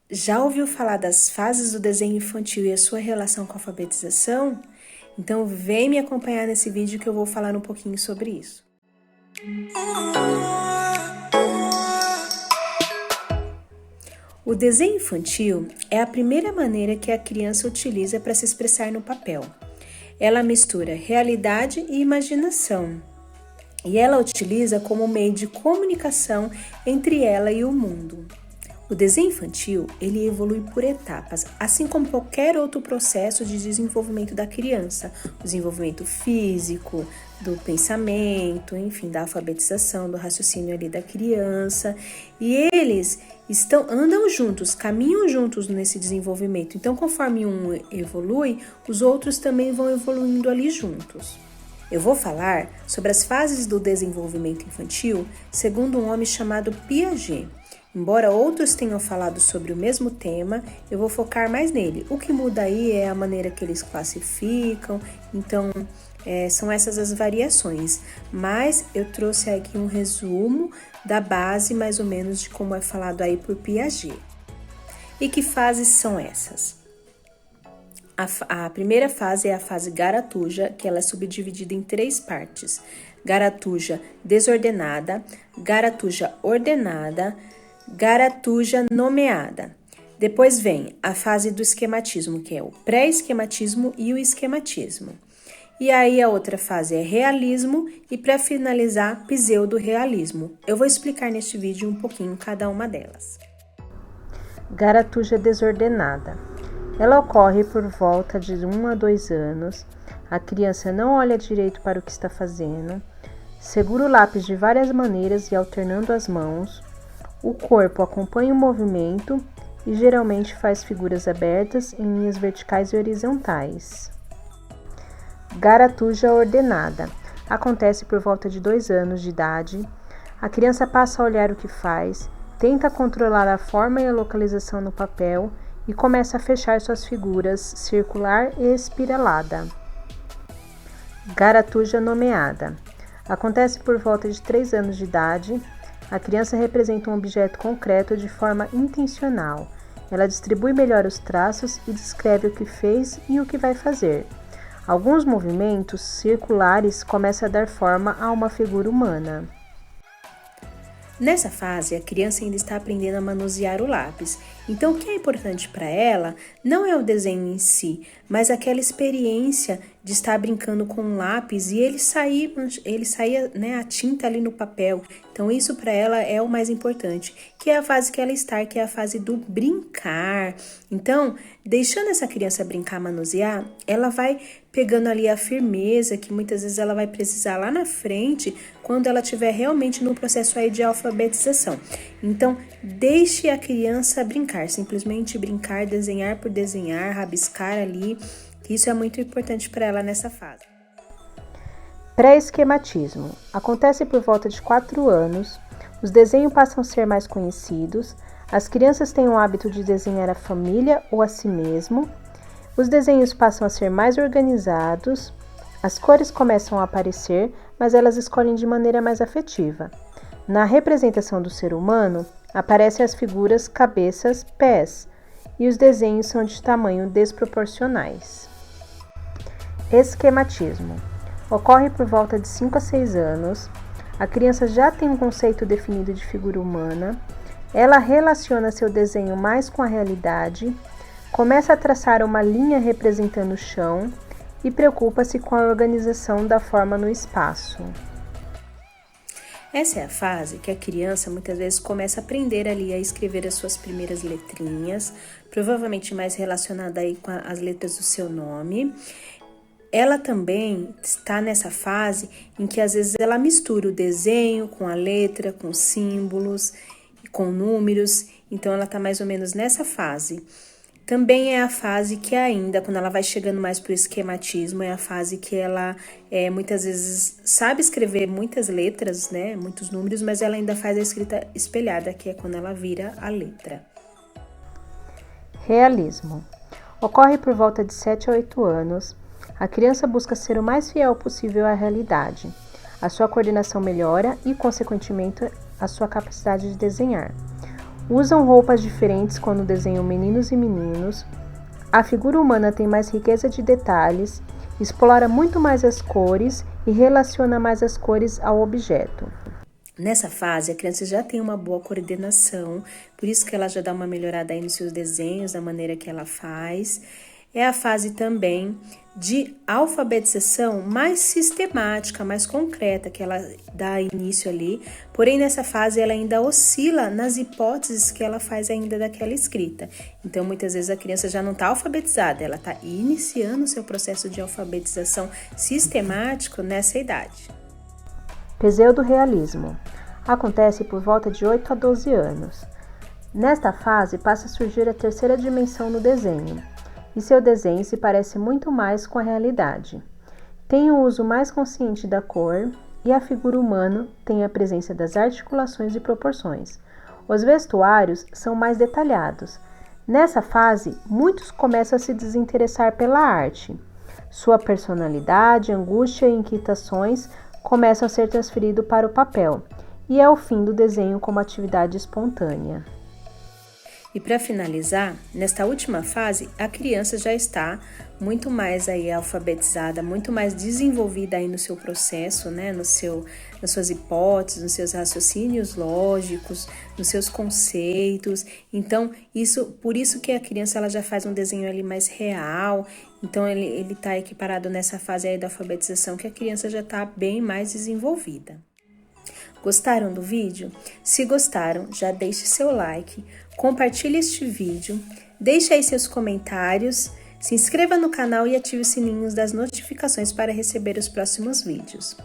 Já ouviu falar das fases do desenho infantil e a sua relação com a alfabetização? Então vem me acompanhar nesse vídeo que eu vou falar um pouquinho sobre isso. O desenho infantil é a primeira maneira que a criança utiliza para se expressar no papel. Ela mistura realidade e imaginação. E ela utiliza como meio de comunicação entre ela e o mundo. O desenho infantil, ele evolui por etapas, assim como qualquer outro processo de desenvolvimento da criança, o desenvolvimento físico, do pensamento, enfim, da alfabetização, do raciocínio ali da criança, e eles andam juntos, caminham juntos nesse desenvolvimento. Então, conforme um evolui, os outros também vão evoluindo ali juntos. Eu vou falar sobre as fases do desenvolvimento infantil segundo um homem chamado Piaget. Embora outros tenham falado sobre o mesmo tema, eu vou focar mais nele. O que muda aí é a maneira que eles classificam, então são essas as variações. Mas eu trouxe aqui um resumo da base, mais ou menos, de como é falado aí por Piaget. E que fases são essas? A primeira fase é a fase garatuja, que ela é subdividida em 3 partes. Garatuja desordenada, garatuja ordenada, garatuja nomeada. Depois vem a fase do esquematismo, que é o pré-esquematismo e o esquematismo. E aí a outra fase é realismo e, para finalizar, pseudo-realismo. Eu vou explicar neste vídeo um pouquinho cada uma delas. Garatuja desordenada. Ela ocorre por volta de 1 a 2 anos. A criança não olha direito para o que está fazendo, segura o lápis de várias maneiras e alternando as mãos. O corpo acompanha o movimento e geralmente faz figuras abertas em linhas verticais e horizontais. Garatuja ordenada. Acontece por volta de 2 anos de idade. A criança passa a olhar o que faz, tenta controlar a forma e a localização no papel e começa a fechar suas figuras circular e espiralada. Garatuja nomeada. Acontece por volta de 3 anos de idade. A criança representa um objeto concreto de forma intencional. Ela distribui melhor os traços e descreve o que fez e o que vai fazer. Alguns movimentos circulares começam a dar forma a uma figura humana. Nessa fase, a criança ainda está aprendendo a manusear o lápis. Então, o que é importante para ela não é o desenho em si, mas aquela experiência de estar brincando com um lápis e ele saía, a tinta ali no papel. Então, isso para ela é o mais importante, que é a fase que ela está, que é a fase do brincar. Então, deixando essa criança brincar, manusear, ela vai pegando ali a firmeza que muitas vezes ela vai precisar lá na frente, quando ela estiver realmente no processo aí de alfabetização. Então, deixe a criança brincar, simplesmente brincar, desenhar por desenhar, rabiscar ali. Isso é muito importante para ela nessa fase. Pré-esquematismo. Acontece por volta de 4 anos. Os desenhos passam a ser mais conhecidos. As crianças têm o hábito de desenhar a família ou a si mesmo. Os desenhos passam a ser mais organizados. As cores começam a aparecer, mas elas escolhem de maneira mais afetiva. Na representação do ser humano, aparecem as figuras cabeças, pés, e os desenhos são de tamanho desproporcionais. Esquematismo. Ocorre por volta de 5 a 6 anos. A criança já tem um conceito definido de figura humana. Ela relaciona seu desenho mais com a realidade, começa a traçar uma linha representando o chão e preocupa-se com a organização da forma no espaço. Essa é a fase que a criança muitas vezes começa a aprender ali a escrever as suas primeiras letrinhas, provavelmente mais relacionada aí com as letras do seu nome. Ela também está nessa fase em que às vezes ela mistura o desenho com a letra, com símbolos, com números, então ela está mais ou menos nessa fase. Também é a fase que ainda, quando ela vai chegando mais para o esquematismo, é a fase que ela muitas vezes sabe escrever muitas letras, né, muitos números, mas ela ainda faz a escrita espelhada, que é quando ela vira a letra. Realismo. Ocorre por volta de 7 a 8 anos. A criança busca ser o mais fiel possível à realidade. A sua coordenação melhora e, consequentemente, a sua capacidade de desenhar. Usam roupas diferentes quando desenham meninos e meninos. A figura humana tem mais riqueza de detalhes, explora muito mais as cores e relaciona mais as cores ao objeto. Nessa fase, a criança já tem uma boa coordenação, por isso que ela já dá uma melhorada aí nos seus desenhos, da maneira que ela faz. É a fase também de alfabetização mais sistemática, mais concreta, que ela dá início ali. Porém, nessa fase, ela ainda oscila nas hipóteses que ela faz ainda daquela escrita. Então, muitas vezes a criança já não está alfabetizada, ela está iniciando o seu processo de alfabetização sistemático nessa idade. Pseudo-realismo. Acontece por volta de 8 a 12 anos. Nesta fase, passa a surgir a terceira dimensão no desenho, e seu desenho se parece muito mais com a realidade. Tem um uso mais consciente da cor e a figura humana tem a presença das articulações e proporções. Os vestuários são mais detalhados. Nessa fase, muitos começam a se desinteressar pela arte. Sua personalidade, angústia e inquietações começam a ser transferidos para o papel, e é o fim do desenho como atividade espontânea. E para finalizar, nesta última fase, a criança já está muito mais aí alfabetizada, muito mais desenvolvida aí no seu processo, né? Nas suas hipóteses, nos seus raciocínios lógicos, nos seus conceitos. Então, por isso que a criança ela já faz um desenho ali mais real. Então, ele está equiparado nessa fase aí da alfabetização, que a criança já está bem mais desenvolvida. Gostaram do vídeo? Se gostaram, já deixe seu like, compartilhe este vídeo, deixe aí seus comentários, se inscreva no canal e ative os sininhos das notificações para receber os próximos vídeos.